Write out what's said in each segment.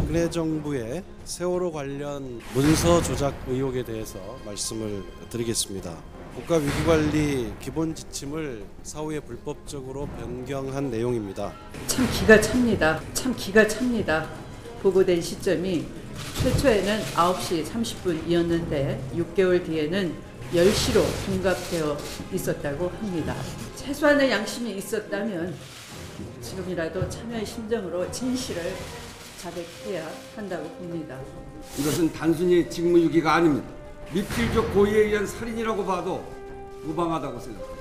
박근혜 정부의 세월호 관련 문서 조작 의혹에 대해서 말씀을 드리겠습니다. 국가위기관리 기본 지침을 사후에 불법적으로 변경한 내용입니다. 참 기가 찹니다. 참 기가 찹니다. 보고된 시점이 최초에는 9시 30분이었는데 6개월 뒤에는 10시로 둔갑되어 있었다고 합니다. 최소한의 양심이 있었다면 지금이라도 참여의 심정으로 진실을 자백해야 한다고 봅니다. 이것은 단순히 직무유기가 아닙니다. 미필적 고의에 의한 살인이라고 봐도 무방하다고 생각합니다.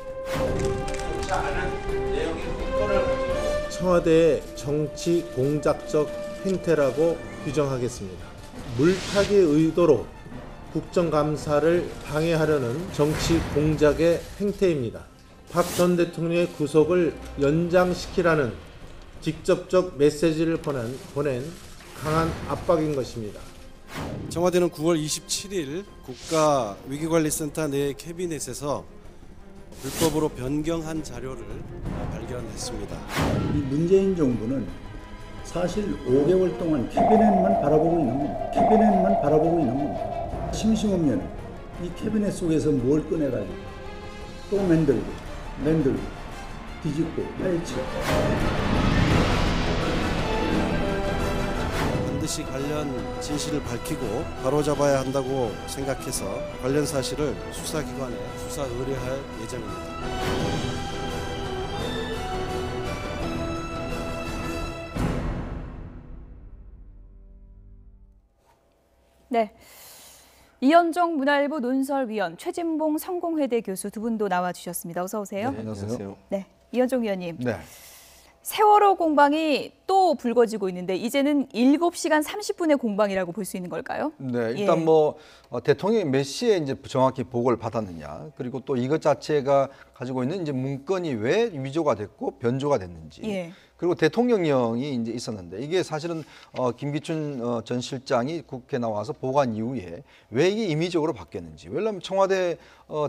청와대의 정치 공작적 행태라고 규정하겠습니다. 물타기 의도로 국정감사를 방해하려는 정치 공작의 행태입니다. 박 전 대통령의 구속을 연장시키라는 직접적 메시지를 보낸 강한 압박인 것입니다. 청와대는 9월 27일 국가위기관리센터 내 캐비넷에서 불법으로 변경한 자료를 발견했습니다. 이 문재인 정부는 사실 5개월 동안 캐비넷만 바라보고 있는 겁니다. 캐비넷만 바라보고 있는 겁니다. 심심하면 이 캐비넷 속에서 뭘 꺼내가지고 또 만들고 뒤집고 파헤치고. 반드시 관련 진실을 밝히고 바로잡아야 한다고 생각해서 관련 사실을 수사기관에 수사 의뢰할 예정입니다. 네. 이현정 문화일보 논설위원, 최진봉 성공회대 교수 두 분도 나와주셨습니다. 어서 오세요. 네, 안녕하세요. 네, 이현정 위원님. 네. 세월호 공방이 또 불거지고 있는데 이제는 7시간 30분의 공방이라고 볼 수 있는 걸까요? 네, 일단 뭐 대통령이 몇 시에 이제 정확히 보고를 받았느냐, 그리고 또 이것 자체가 가지고 있는 이제 문건이 왜 위조가 됐고 변조가 됐는지. 그리고 대통령령이 이제 있었는데 이게 사실은 김기춘 전 실장이 국회에 나와서 보고한 이후에 왜 이게 임의적으로 바뀌었는지. 왜냐하면 청와대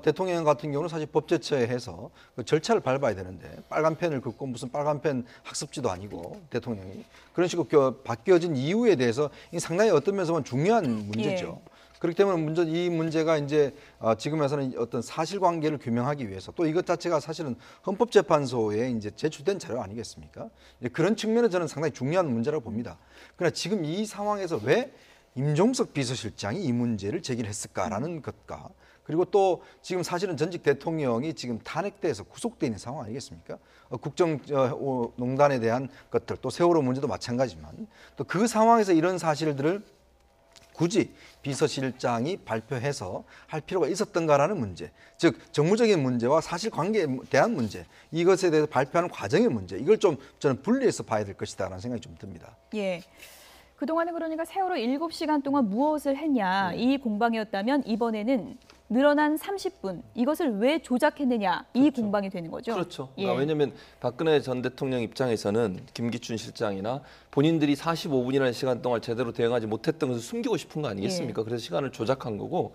대통령 같은 경우는 사실 법제처에서 그 절차를 밟아야 되는데 빨간 펜을 긋고 무슨 빨간 펜 학습지도 아니고 대통령이 그런 식으로 바뀌어진 이유에 대해서 상당히 어떤 면에서는 중요한 문제죠. 그렇기 때문에 이 문제가 이제 지금에서는 어떤 사실관계를 규명하기 위해서 또 이것 자체가 사실은 헌법재판소에 이제 제출된 자료 아니겠습니까? 이제 그런 측면에서 저는 상당히 중요한 문제라고 봅니다. 그러나 지금 이 상황에서 왜 임종석 비서실장이 이 문제를 제기를 했을까라는 것과 그리고 또 지금 사실은 전직 대통령이 지금 탄핵돼서 구속돼 있는 상황 아니겠습니까? 국정농단에 대한 것들 또 세월호 문제도 마찬가지지만 또 그 상황에서 이런 사실들을 굳이 비서실장이 발표해서 할 필요가 있었던가라는 문제, 즉 정무적인 문제와 사실관계에 대한 문제, 이것에 대해서 발표하는 과정의 문제, 이걸 좀 저는 분리해서 봐야 될 것이다라는 생각이 좀 듭니다. 예. 그동안은 그러니까 세월호 7시간 동안 무엇을 했냐 이 공방이었다면 이번에는 늘어난 30분 이것을 왜 조작했느냐 이 공방이 되는 거죠. 그렇죠. 그러니까 왜냐하면 박근혜 전 대통령 입장에서는 김기춘 실장이나 본인들이 45분이라는 시간 동안 제대로 대응하지 못했던 것을 숨기고 싶은 거 아니겠습니까? 그래서 시간을 조작한 거고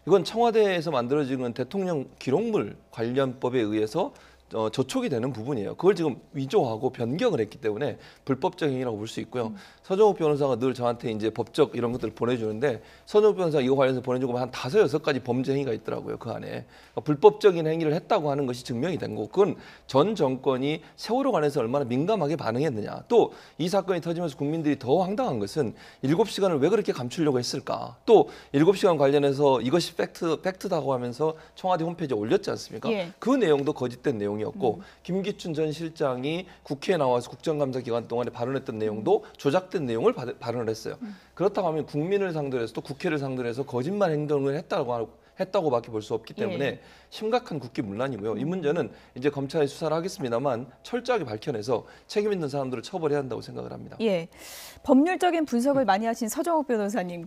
이건 청와대에서 만들어진 대통령 기록물 관련법에 의해서 저촉이 되는 부분이에요. 그걸 지금 위조하고 변경을 했기 때문에 불법적 행위라고 볼 수 있고요. 서정욱 변호사가 늘 저한테 이제 법적 이런 것들을 보내주는데 서정욱 변호사가 이거 관련해서 보내주고 한 5-6가지 범죄 행위가 있더라고요. 그 안에. 그러니까 불법적인 행위를 했다고 하는 것이 증명이 된 거고 그건 전 정권이 세월호 관해서 얼마나 민감하게 반응했느냐. 또 이 사건이 터지면서 국민들이 더 황당한 것은 7시간을 왜 그렇게 감추려고 했을까. 또 7시간 관련해서 이것이 팩트다고 하면서 청와대 홈페이지에 올렸지 않습니까? 그 내용도 거짓된 내용이었고 김기춘 전 실장이 국회에 나와서 국정감사 기간 동안에 발언했던 내용도 조작된 내용을 발언을 했어요. 그렇다고 하면 국민을 상대로 해서 또 국회를 상대로 해서 거짓말 행동을 했다고밖에 볼 수 없기 때문에 심각한 국기문란이고요. 이 문제는 이제 검찰이 수사를 하겠습니다만 철저하게 밝혀내서 책임 있는 사람들을 처벌해야 한다고 생각을 합니다. 예, 법률적인 분석을 많이 하신 서정욱 변호사님,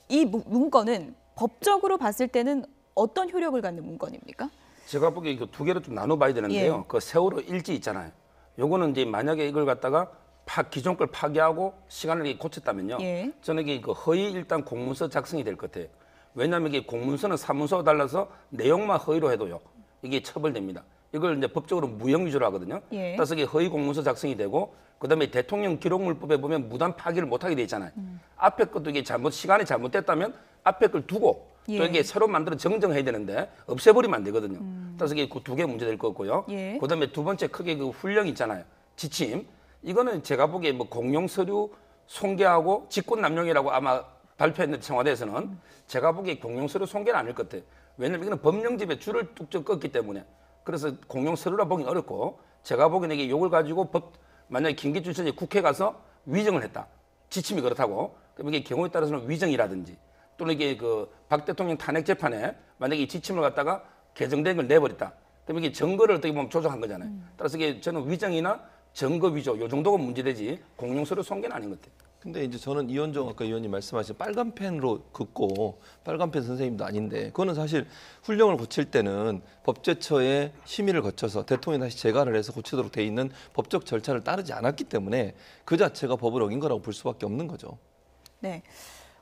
이 문건은 법적으로 봤을 때는 어떤 효력을 갖는 문건입니까? 제가 보기에 이거 두 개로 좀 나눠봐야 되는데요. 그 세월호 일지 있잖아요. 요거는 이제 만약에 이걸 갖다가 기존 걸 파기하고 시간을 고쳤다면요. 저는 이게 허위 일단 공문서 작성이 될 것 같아요. 왜냐하면 이게 공문서는 사문서와 달라서 내용만 허위로 해도요. 이게 처벌됩니다. 이걸 이제 법적으로 무형 위조로 하거든요. 예. 따라서 이게 허위 공문서 작성이 되고 그다음에 대통령 기록물법에 보면 무단 파기를 못하게 돼 있잖아요. 앞에 것도 이게 시간이 잘못됐다면 앞에 걸 두고 또 예. 이게 새로 만들어 정정해야 되는데 없애버리면 안 되거든요. 따라서 이게 그 두 개 문제 될 거고요. 예. 그다음에 두 번째 크게 그 훈령 있잖아요. 지침. 이거는 제가 보기에 뭐 공용 서류 손괴하고 직권 남용이라고 아마 발표했는데 청와대에서는 제가 보기에 공용 서류 손괴는 아닐 것 같아요. 왜냐면 이거는 법령집에 줄을 뚝뚝 껐기 때문에 그래서 공용 서류라 보기는 어렵고 제가 보기에는 이게 요걸 가지고 만약에 김기춘 씨가 국회에 가서 위정을 했다. 지침이 그렇다고. 그럼 이게 경우에 따라서는 위정이라든지 또는 이게 그 박 대통령 탄핵 재판에 만약에 이 지침을 갖다가 개정된 걸 내버렸다. 그럼 이게 증거를 어떻게 보면 조작한 거잖아요. 따라서 이게 저는 위정이나 증거 위조 요 정도가 문제되지 공용 서류 손괴는 아닌 것 같아요. 근데 이제 저는 이현정 아까 의원님 말씀하신 빨간 펜으로 긋고 빨간 펜 선생님도 아닌데 그거는 사실 훈령을 고칠 때는 법제처의 심의를 거쳐서 대통령이 다시 재가를 해서 고치도록 돼 있는 법적 절차를 따르지 않았기 때문에 그 자체가 법을 어긴 거라고 볼 수밖에 없는 거죠. 네.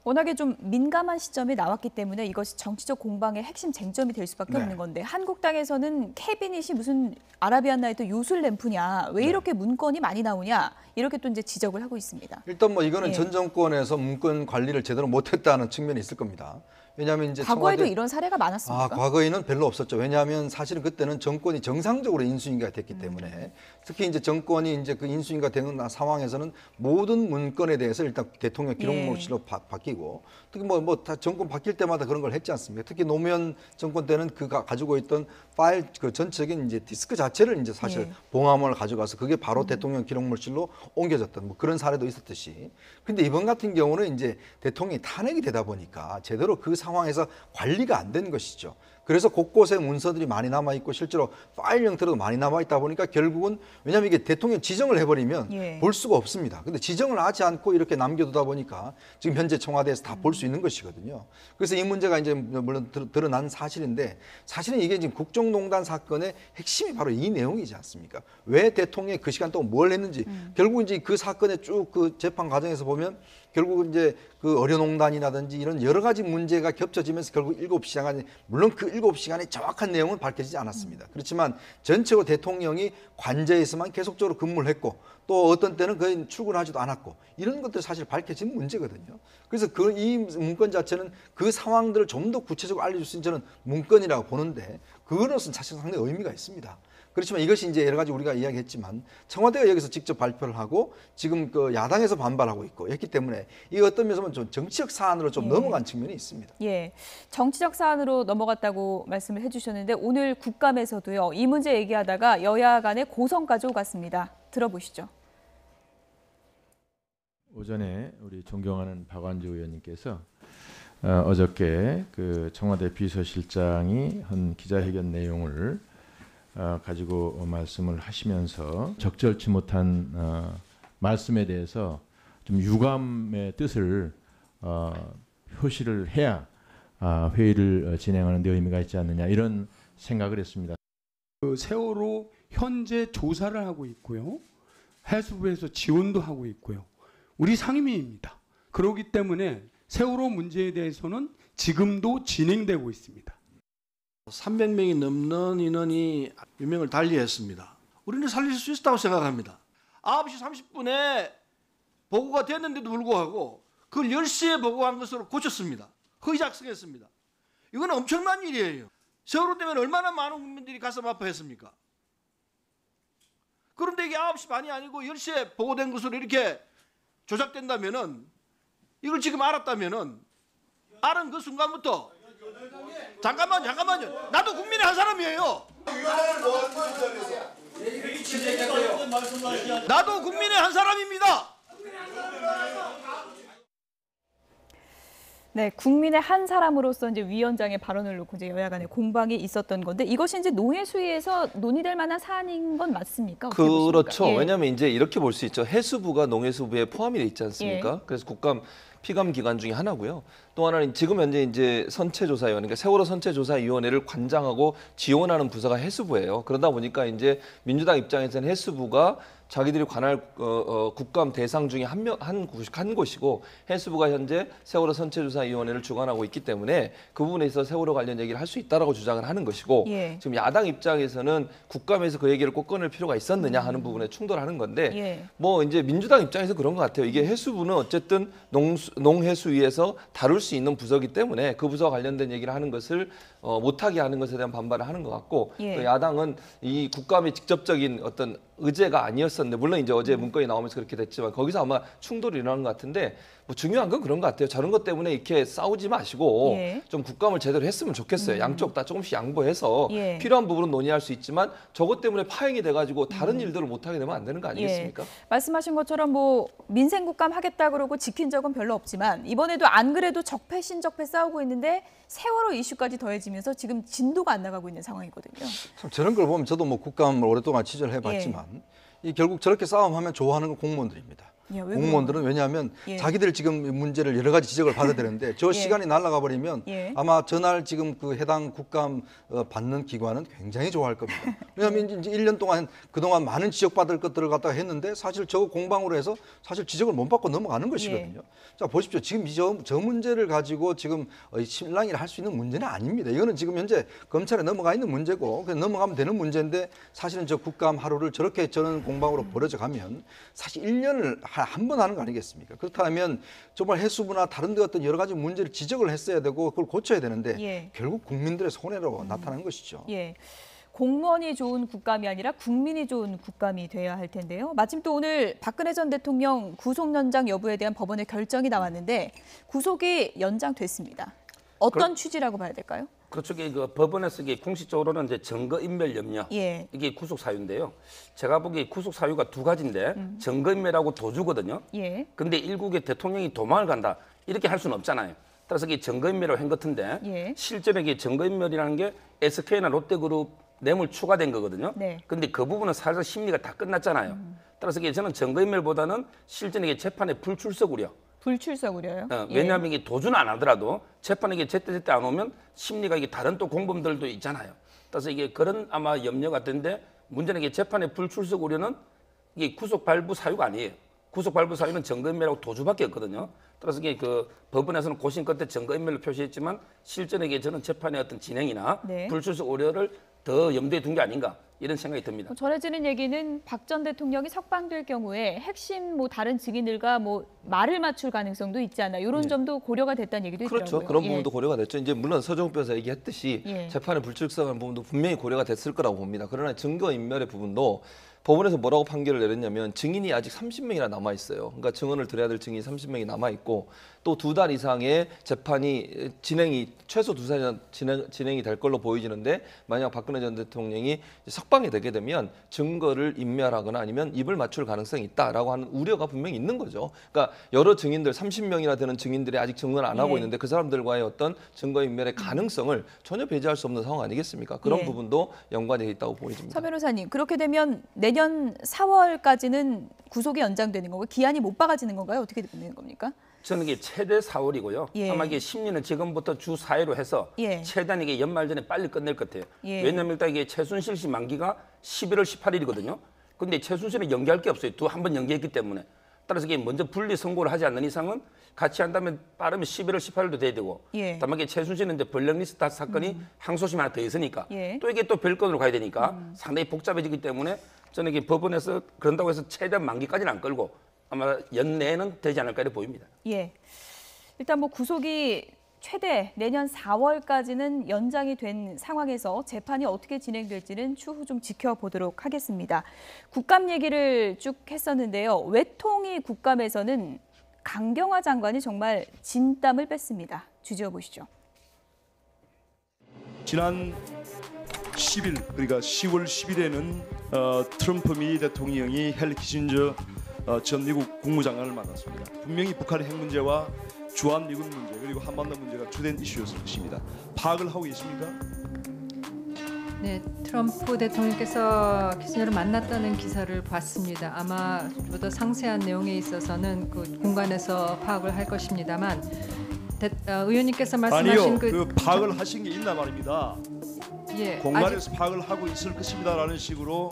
워낙에 좀 민감한 시점에 나왔기 때문에 이것이 정치적 공방의 핵심 쟁점이 될 수밖에 없는 건데 한국당에서는 캐비닛이 무슨 아라비안 나이트 요술 램프냐, 왜 이렇게 문건이 많이 나오냐 이렇게 또 이제 지적을 하고 있습니다. 일단 뭐 이거는 예. 전 정권에서 문건 관리를 제대로 못했다는 측면이 있을 겁니다. 왜냐하면 이제 과거에도 이런 사례가 많았습니까? 과거에는 별로 없었죠. 왜냐하면 사실은 그때는 정권이 정상적으로 인수인계가 됐기 때문에 특히 이제 정권이 이제 그 인수인계가 되는 상황에서는 모든 문건에 대해서 일단 대통령 기록물실로 바뀌고 특히 뭐 다 정권 바뀔 때마다 그런 걸 했지 않습니까? 특히 노무현 정권 때는 그가 가지고 있던 파일 그 전체적인 이제 디스크 자체를 이제 사실 봉화문을 가져가서 그게 바로 대통령 기록물실로 옮겨졌던 뭐 그런 사례도 있었듯이. 근데 이번 같은 경우는 이제 대통령이 탄핵이 되다 보니까 제대로 그 상황에서 관리가 안 된 것이죠. 그래서 곳곳에 문서들이 많이 남아있고 실제로 파일 형태로도 많이 남아있다 보니까 결국은 왜냐하면 이게 대통령 지정을 해버리면 볼 수가 없습니다. 근데 지정을 하지 않고 이렇게 남겨두다 보니까 지금 현재 청와대에서 다 볼 수 있는 것이거든요. 그래서 이 문제가 이제 물론 드러난 사실인데 사실은 이게 지금 국정농단 사건의 핵심이 바로 이 내용이지 않습니까? 왜 대통령이 그 시간 동안 뭘 했는지 결국 이제 그 사건의 쭉 그 재판 과정에서 보면 결국 이제 그 어려농단이라든지 이런 여러 가지 문제가 겹쳐지면서 결국 7시간이 물론 그 7시간의 정확한 내용은 밝혀지지 않았습니다. 그렇지만 전체로 대통령이 관저에서만 계속적으로 근무를 했고 또 어떤 때는 거의 출근하지도 않았고 이런 것들이 사실 밝혀진 문제거든요. 그래서 이 문건 자체는 그 상황들을 좀 더 구체적으로 알려줄 수 있는 저는 문건이라고 보는데 그거로서는 사실 상당히 의미가 있습니다. 그렇지만 이것이 이제 여러 가지 우리가 이야기했지만 청와대가 여기서 직접 발표를 하고 지금 그 야당에서 반발하고 있고 했기 때문에 이 어떤 면에서는 좀 정치적 사안으로 좀 넘어간 측면이 있습니다. 예, 정치적 사안으로 넘어갔다고 말씀을 해주셨는데 오늘 국감에서도요 이 문제 얘기하다가 여야 간의 고성까지 오갔습니다. 들어보시죠. 오전에 우리 존경하는 박완주 의원님께서 어저께 그 청와대 비서실장이 한 기자회견 내용을 가지고 말씀을 하시면서 적절치 못한 말씀에 대해서 좀 유감의 뜻을 표시를 해야 회의를 진행하는 데 의미가 있지 않느냐 이런 생각을 했습니다. 그 세월호 현재 조사를 하고 있고요. 해수부에서 지원도 하고 있고요. 우리 상임위입니다. 그렇기 때문에 세월호 문제에 대해서는 지금도 진행되고 있습니다. 300명이 넘는 인원이 유명을 달리했습니다. 우리는 살릴 수 있다고 생각합니다. 9시 30분에 보고가 됐는데도 불구하고 그걸 10시에 보고한 것으로 고쳤습니다. 허위 작성했습니다. 이건 엄청난 일이에요. 세월호 때문에 얼마나 많은 국민들이 가슴 아파했습니까? 그런데 이게 9시 반이 아니고 10시에 보고된 것으로 이렇게 조작된다면은 이걸 지금 알았다면은 알은 그 순간부터 잠깐만요. 나도 국민의 한 사람이에요. 나도 국민의 한 사람입니다. 네, 국민의 한 사람으로서 이제 위원장의 발언을 놓고 이제 여야 간의 공방이 있었던 건데 이것이 이제 농해수위에서 논의될 만한 사안인 건 맞습니까? 그렇죠. 예. 왜냐하면 이제 이렇게 볼 수 있죠. 해수부가 농해수부에 포함이 돼 있지 않습니까? 그래서 국감 피감 기관 중에 하나고요. 또 하나는 지금 현재 이제 선체조사위원, 그러니까 세월호 선체조사위원회를 관장하고 지원하는 부서가 해수부예요. 그러다 보니까 이제 민주당 입장에서는 해수부가 자기들이 관할 국감 대상 중에 한 곳이고 해수부가 현재 세월호 선체조사위원회를 주관하고 있기 때문에 그 부분에 있어서 세월호 관련 얘기를 할 수 있다라고 주장을 하는 것이고 지금 야당 입장에서는 국감에서 그 얘기를 꼭 꺼낼 필요가 있었느냐 하는 부분에 충돌하는 건데 뭐 이제 민주당 입장에서 그런 것 같아요. 이게 해수부는 어쨌든 농해수위에서 다룰 수 있는 부서이기 때문에 그 부서와 관련된 얘기를 하는 것을 못하게 하는 것에 대한 반발을 하는 것 같고 또 야당은 이 국감의 직접적인 어떤 의제가 아니었었는데 물론 이제 어제 문건이 나오면서 그렇게 됐지만 거기서 아마 충돌이 일어나는 것 같은데 뭐 중요한 건 그런 것 같아요. 저런 것 때문에 이렇게 싸우지 마시고 좀 국감을 제대로 했으면 좋겠어요. 양쪽 다 조금씩 양보해서 필요한 부분은 논의할 수 있지만 저것 때문에 파행이 돼가지고 다른 일들을 못하게 되면 안 되는 거 아니겠습니까? 말씀하신 것처럼 뭐 민생 국감 하겠다 그러고 지킨 적은 별로 없지만 이번에도 안 그래도 적폐 신적폐 싸우고 있는데 세월호 이슈까지 더해지면서 지금 진도가 안 나가고 있는 상황이거든요. 참 저런 걸 보면 저도 뭐 국감을 오랫동안 취재를 해봤지만 이 결국 저렇게 싸움하면 좋아하는 건 공무원들입니다. 공무원들은 왜냐하면 자기들 지금 문제를 여러 가지 지적을 받아야 되는데 저 시간이 날아가 버리면 아마 전날 지금 그 해당 국감 받는 기관은 굉장히 좋아할 겁니다. 왜냐하면 이제 1년 동안 그동안 많은 지적받을 것들을 갖다가 했는데 사실 저거 공방으로 해서 사실 지적을 못 받고 넘어가는 것이거든요. 자 보십시오. 지금 저 문제를 가지고 지금 실랑이를 할 수 있는 문제는 아닙니다. 이거는 지금 현재 검찰에 넘어가 있는 문제고 그냥 넘어가면 되는 문제인데 사실은 저 국감 하루를 저렇게 저는 공방으로 벌어져 가면 사실 1년을 한 번 하는 거 아니겠습니까? 그렇다면 정말 해수부나 다른 데 어떤 여러 가지 문제를 지적을 했어야 되고 그걸 고쳐야 되는데 결국 국민들의 손해로 나타난 것이죠. 공무원이 좋은 국감이 아니라 국민이 좋은 국감이 돼야 할 텐데요. 마침 또 오늘 박근혜 전 대통령 구속 연장 여부에 대한 법원의 결정이 나왔는데 구속이 연장됐습니다. 어떤 취지라고 봐야 될까요? 그렇죠. 그 법원에서 공식적으로는 이제 증거인멸 염려 이게 구속 사유인데요. 제가 보기에 구속 사유가 두 가지인데 증거인멸하고 도주거든요. 근데 일국의 대통령이 도망을 간다 이렇게 할 수는 없잖아요. 따라서 이게 증거인멸을 한 것 같은데 실제로 이게 증거인멸이라는 게 SK나 롯데그룹 뇌물 추가된 거거든요. 근데 그 부분은 사실 심리가 다 끝났잖아요. 따라서 이게 저는 증거인멸보다는 실제로 이게 재판에 불출석 우려. 불출석 우려요? 왜냐하면 이게 도주는 안 하더라도 재판에 이게 제때 안 오면 심리가 이게 다른 또 공범들도 있잖아요. 따라서 이게 그런 아마 염려 같은데 문제는 이게 재판에 불출석 우려는 이게 구속 발부 사유가 아니에요. 구속 발부 사유는 증거인멸하고 도주밖에 없거든요. 따라서 이게 그 법원에서는 고심 끝에 증거인멸로 표시했지만 실제는 이게 저는 재판의 어떤 진행이나 불출석 우려를 더 염두에 둔 게 아닌가 이런 생각이 듭니다. 전해지는 얘기는 박 전 대통령이 석방될 경우에 핵심 뭐 다른 증인들과 뭐 말을 맞출 가능성도 있지 않나 이런 점도 고려가 됐다는 얘기도 있더라고요. 그렇죠. 그런 부분도 고려가 됐죠. 이제 물론 서정욱 변호사 얘기했듯이 재판에 불출석하는 부분도 분명히 고려가 됐을 거라고 봅니다. 그러나 증거인멸의 부분도 법원에서 뭐라고 판결을 내렸냐면 증인이 아직 30명이나 남아 있어요. 그러니까 증언을 들어야 될 증인이 30명이 남아 있고 또 2달 이상의 재판이 최소 2달 진행이 될 걸로 보여지는데 만약 박근혜 전 대통령이 석방이 되게 되면 증거를 인멸하거나 아니면 입을 맞출 가능성이 있다라고 하는 우려가 분명히 있는 거죠. 그러니까 여러 증인들 30명이나 되는 증인들이 아직 증언을 안 하고 있는데 그 사람들과의 어떤 증거 인멸의 가능성을 전혀 배제할 수 없는 상황 아니겠습니까? 그런 부분도 연관되어 있다고 보여집니다. 서 변호사님, 그렇게 되면 내년 4월까지는 구속이 연장되는 건가요? 기한이 못 박아지는 건가요? 어떻게 되는 겁니까? 저는 이게 최대 4월이고요. 아마 이게 심리는 지금부터 주 4회로 해서 최대한 이게 연말 전에 빨리 끝낼 것 같아요. 왜냐하면 일단 이게 최순실 씨 만기가 11월 18일이거든요. 근데 최순실은 연기할 게 없어요. 한 번 연기했기 때문에. 따라서 이게 먼저 분리 선고를 하지 않는 이상은 같이 한다면 빠르면 11월 18일도 돼야 되고 다만 이게 최순실은 이제 블랙리스트 사건이 항소심 하나 더 있으니까 또 이게 또 별건으로 가야 되니까 상당히 복잡해지기 때문에 저는 이게 법원에서 그런다고 해서 최대한 만기까지는 안 끌고 아마 연내에는 되지 않을까 이렇게 보입니다. 일단 뭐 구속이 최대 내년 4월까지는 연장이 된 상황에서 재판이 어떻게 진행될지는 추후 좀 지켜보도록 하겠습니다. 국감 얘기를 쭉 했었는데요. 외통위 국감에서는 강경화 장관이 정말 진땀을 뺐습니다. 주지어 보시죠. 지난 10일, 그러니까 10월 10일에는 트럼프 미 대통령이 헨리 키신저 전 미국 국무장관을 만났습니다. 분명히 북한의 핵 문제와 주한 미군 문제 그리고 한반도 문제가 주된 이슈였을 것입니다. 파악을 하고 계십니까? 네, 트럼프 대통령께서 키신저를 만났다는 기사를 봤습니다. 아마 좀 더 상세한 내용에 있어서는 그 공간에서 파악을 할 것입니다만 의원님께서 말씀하신 그 파악을 하신 게 있나 말입니다. 예, 공간에서 파악을 하고 있을 것입니다라는 식으로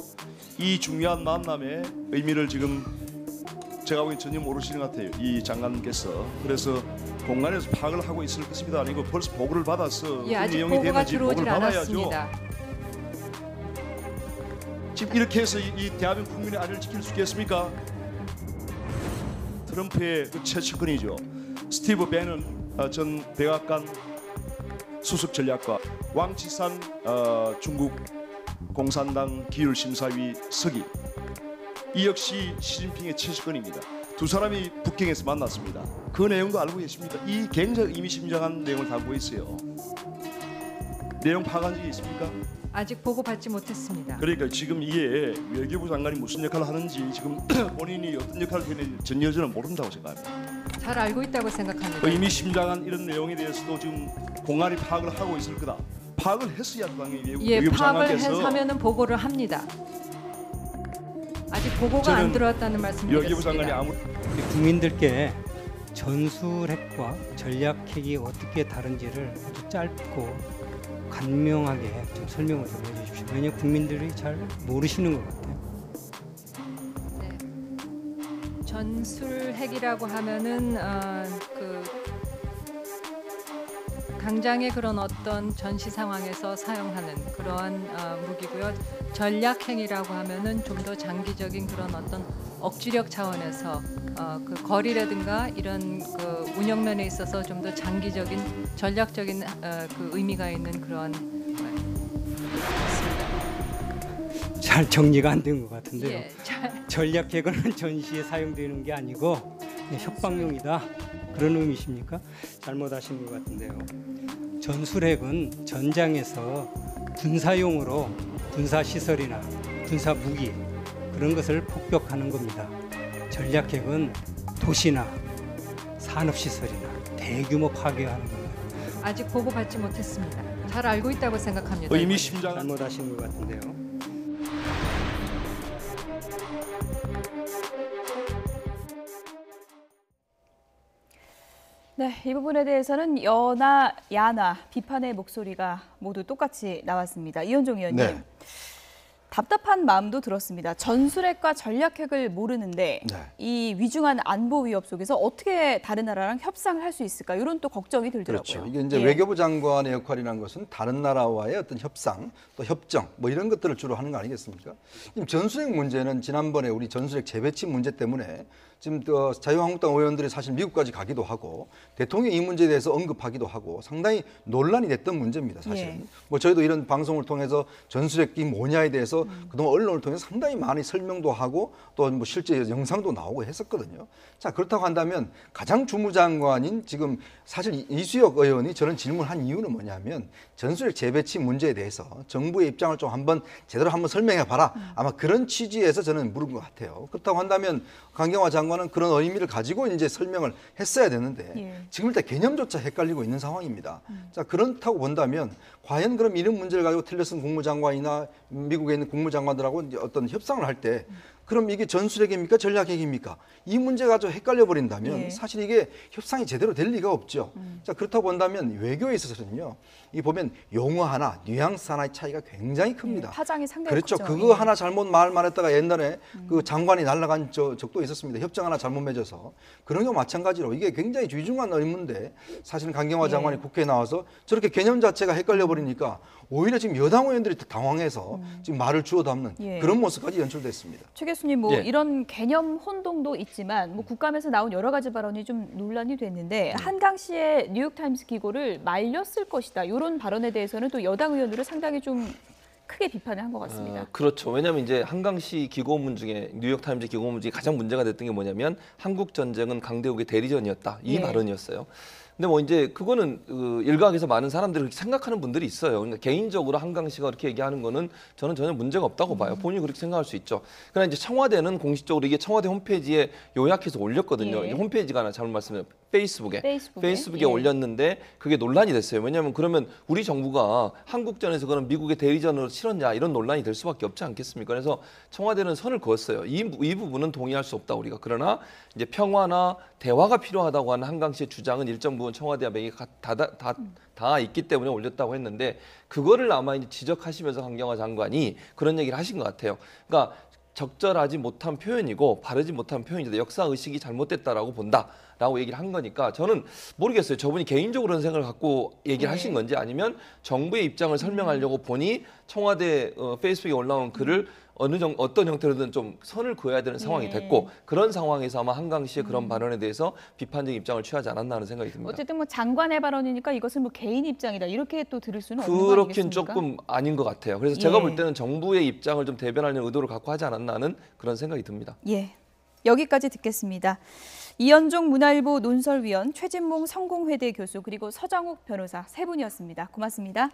이 중요한 만남의 의미를 지금 제가 보기엔 전혀 모르시는 것 같아요. 이 장관께서. 그래서 공간에서 파악을 하고 있을 것입니다. 아니고 벌써 보고를 받아서 예, 어떤 아직 내용이 보고가 되는지 들어오질 보고를 받아야죠. 않았습니다. 지금 이렇게 해서 이 대한민국 국민의 안위를 지킬 수 있겠습니까? 트럼프의 그 최측근이죠. 스티브 배넌 전 백악관 수석 전략가, 왕치산 중국 공산당 기율심사위 서기, 이 역시 시진핑의 최측근입니다. 두 사람이 북경에서 만났습니다. 그 내용도 알고 계십니까? 이 굉장히 의미심장한 내용을 담고 있어요. 내용 파악한 적이 있습니까? 아직 보고 받지 못했습니다. 그러니까 지금 이게 외교부 장관이 무슨 역할을 하는지, 지금 본인이 어떤 역할을 하는지 전혀 저는 모른다고 생각합니다. 잘 알고 있다고 생각합니다. 의미심장한 이런 내용에 대해서도 지금 공안이 파악을 하고 있을 거다. 파악을 했어야 당연히 예, 외교부 파악을 장관께서 하면은 보고를 합니다. 아직 보고가 안 들어왔다는 말씀드렸습니다. 외교부 장관이 아무 국민들께 전술핵과 전략핵이 어떻게 다른지를 아주 짧고 간명하게 좀 설명을 좀 해주십시오. 왜냐하면 국민들이 잘 모르시는 것 같아요. 네. 전술핵이라고 하면은 그 당장의 그런 어떤 전시 상황에서 사용하는 그러한 무기고요. 전략행위라고 하면은 좀 더 장기적인 그런 어떤 억지력 차원에서 그 거리라든가 이런 그 운영면에 있어서 좀 더 장기적인 전략적인 그 의미가 있는 그런 잘 정리가 안 된 것 같은데요. 예, 전략핵은 전시에 사용되는 게 아니고 협박용이다. 그런 의미십니까? 잘못하신 것 같은데요. 전술핵은 전장에서 군사용으로 군사시설이나 군사무기 그런 것을 폭격하는 겁니다. 전략핵은 도시나 산업시설이나 대규모 파괴하는 겁니다. 아직 보고 받지 못했습니다. 잘 알고 있다고 생각합니다. 의미심장 잘못하신 것 같은데요. 네, 이 부분에 대해서는 여나 야나 비판의 목소리가 모두 똑같이 나왔습니다. 이현종 의원님. 네. 답답한 마음도 들었습니다. 전술핵과 전략핵을 모르는데 네. 이 위중한 안보 위협 속에서 어떻게 다른 나라랑 협상을 할 수 있을까? 이런 또 걱정이 들더라고요. 그렇죠. 이게 이제 외교부 장관의 역할이라는 것은 다른 나라와의 어떤 협상, 또 협정, 뭐 이런 것들을 주로 하는 거 아니겠습니까? 지금 전술핵 문제는 지난번에 우리 전술핵 재배치 문제 때문에 지금 자유한국당 의원들이 사실 미국까지 가기도 하고 대통령이 이 문제에 대해서 언급하기도 하고 상당히 논란이 됐던 문제입니다. 사실은. 예. 뭐 저희도 이런 방송을 통해서 전술핵이 뭐냐에 대해서 그동안 언론을 통해서 상당히 많이 설명도 하고 또 뭐 실제 영상도 나오고 했었거든요. 자, 그렇다고 한다면 가장 주무장관인 지금 사실 이수혁 의원이 저는 질문한 이유는 뭐냐면 전술핵 재배치 문제에 대해서 정부의 입장을 좀 제대로 한번 설명해 봐라. 아마 그런 취지에서 저는 물은 것 같아요. 그렇다고 한다면 강경화 장관은 그런 의미를 가지고 이제 설명을 했어야 되는데 지금 일단 개념조차 헷갈리고 있는 상황입니다. 자, 그렇다고 본다면 과연 그럼 이런 문제를 가지고 틸러슨 국무장관이나 미국에 있는 국무장관들하고 이제 어떤 협상을 할 때 그럼 이게 전술핵입니까? 전략핵입니까? 이 문제 가지고 헷갈려 버린다면 사실 이게 협상이 제대로 될 리가 없죠. 자, 그렇다고 본다면 외교에 있어서는요. 이 보면 용어 하나, 뉘앙스 하나의 차이가 굉장히 큽니다. 파장이 상당히 그렇죠. 크죠. 그거 하나 잘못 말했다가 옛날에 그 장관이 날아간 적도 있었습니다. 협정 하나 잘못 맺어서. 그런 경우 마찬가지로 이게 굉장히 귀중한 의무인데 사실은 강경화 장관이 국회에 나와서 저렇게 개념 자체가 헷갈려 버리니까 오히려 지금 여당 의원들이 당황해서 지금 말을 주워 담는 그런 모습까지 연출됐습니다. 최 교수님, 뭐 이런 개념 혼동도 있지만 뭐 국감에서 나온 여러 가지 발언이 좀 논란이 됐는데 한강 씨의 뉴욕타임스 기고를 말렸을 것이다. 이런 발언에 대해서는 또 여당 의원들은 상당히 좀 크게 비판을 한 것 같습니다. 그렇죠. 왜냐하면 이제 한강시 기고문 중에 뉴욕타임즈 기고문 중에 가장 문제가 됐던 게 뭐냐면 한국 전쟁은 강대국의 대리전이었다. 이 발언이었어요. 근데 뭐 이제 그거는 일각에서 많은 사람들이 그렇게 생각하는 분들이 있어요. 그러니까 개인적으로 한강 씨가 그렇게 얘기하는 거는 저는 전혀 문제가 없다고 봐요. 본인이 그렇게 생각할 수 있죠. 그러나 이제 청와대는 공식적으로 이게 청와대 홈페이지에 요약해서 올렸거든요. 이제 홈페이지가 하나 잘못 말씀드렸어요. 페이스북에 예. 올렸는데 그게 논란이 됐어요. 왜냐하면 그러면 우리 정부가 한국전에서 그런 미국의 대리전으로 치렀냐 이런 논란이 될 수밖에 없지 않겠습니까? 그래서 청와대는 선을 그었어요. 이 부분은 동의할 수 없다 우리가. 그러나 이제 평화나 대화가 필요하다고 하는 한강 씨의 주장은 일정 부분 청와대와 맥이 다 있기 때문에 올렸다고 했는데 그거를 아마 이제 지적하시면서 강경화 장관이 그런 얘기를 하신 것 같아요. 그러니까 적절하지 못한 표현이고 바르지 못한 표현이다. 역사 의식이 잘못됐다라고 본다라고 얘기를 한 거니까 저는 모르겠어요. 저분이 개인적으로 그런 생각을 갖고 얘기를 하신 건지 아니면 정부의 입장을 설명하려고 보니 청와대 페이스북에 올라온 글을 어떤 형태로든 좀 선을 그어야 되는 상황이 됐고 그런 상황에서 아마 한강 씨의 그런 발언에 대해서 비판적인 입장을 취하지 않았나 하는 생각이 듭니다. 어쨌든 뭐 장관의 발언이니까 이것은 뭐 개인 입장이다 이렇게 또 들을 수는 없는 거 그렇긴 아니겠습니까? 조금 아닌 것 같아요. 그래서 제가 볼 때는 정부의 입장을 좀 대변하는 의도를 갖고 하지 않았나 하는 그런 생각이 듭니다. 예, 여기까지 듣겠습니다. 이현종 문화일보 논설위원, 최진봉 성공회대 교수 그리고 서정욱 변호사 세 분이었습니다. 고맙습니다.